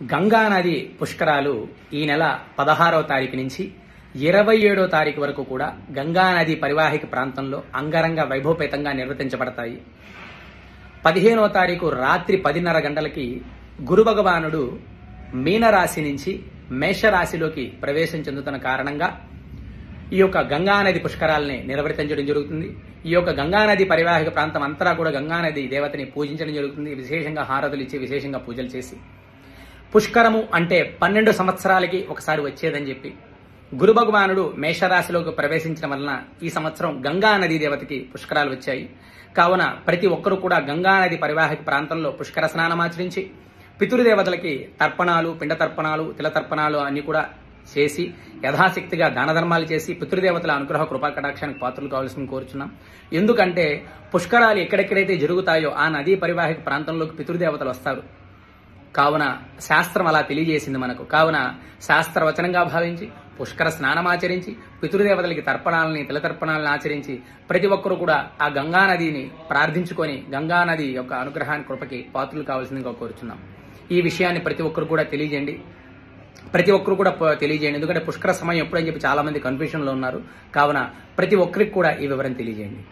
గంగా నది పుష్కరాలు ఈ నెల 16వ తారీఖు నుంచి 27వ తారీఖు వరకు కూడా గంగా నది పరివాహిక ప్రాంతంలో అంగరంగ వైభవపేతంగా నిర్వర్తించబడతాయి. 15వ తారీఖు రాత్రి 10:30 గంటలకి గురు భగవానుడు మీనరాశి నుంచి మేషరాశిలోకి ప్రవేశం చెందుతున్న కారణంగా ఈ యొక్క గంగానది పుష్కరాలని నిర్వర్తించడం జరుగుతుంది. ఈ యొక్క గంగానది పరివాహిక ప్రాంతం అంతా కూడా గంగానది దేవతని పూజించడం జరుగుతుంది. విశేషంగా హారతులు ఇచ్చి విశేషంగా పూజలు చేసి, పుష్కరము అంటే 12 సంవత్సరాలకి ఒకసారి వచ్చేదని చెప్పి గురు భగవానుడు మేషరాశిలోకి ప్రవేశించడం వలన ఈ సంవత్సరం గంగానది దేవతకి పుష్కరాలు వచ్చాయి. కావున ప్రతి ఒక్కరూ కూడా గంగానది పరివాహిక ప్రాంతంలో పుష్కర స్నానం ఆచరించి పితృదేవతలకి తర్పణాలు, పిండ తర్పణాలు, తిల తర్పణాలు అన్ని కూడా చేసి యథాశక్తిగా దాన ధర్మాలు చేసి పితృదేవతల అనుగ్రహ కృపా కటాక్షానికి పాత్రలు కావాల్సింది కోరుచున్నాం. ఎందుకంటే పుష్కరాలు ఎక్కడెక్కడైతే జరుగుతాయో ఆ నదీ పరివాహిక ప్రాంతంలోకి పితృదేవతలు వస్తారు. కావున శాస్త్రం అలా తెలియజేసింది మనకు. కావున శాస్త్రవచనంగా భావించి పుష్కర స్నానమాచరించి పితృదేవతలకి తర్పణాలని, తిల తర్పణాలను ఆచరించి ప్రతి ఒక్కరూ కూడా ఆ గంగానదిని ప్రార్థించుకొని గంగానది యొక్క అనుగ్రహానికి కృపకి పాత్రలు కావాల్సిందిగా కోరుచున్నాం. ఈ విషయాన్ని ప్రతి ఒక్కరు కూడా తెలియజేయండి. ఎందుకంటే పుష్కర సమయం ఎప్పుడని చెప్పి చాలా మంది కన్ఫ్యూజన్ లో ఉన్నారు. కావున ప్రతి ఒక్కరికి కూడా ఈ వివరం తెలియజేయండి.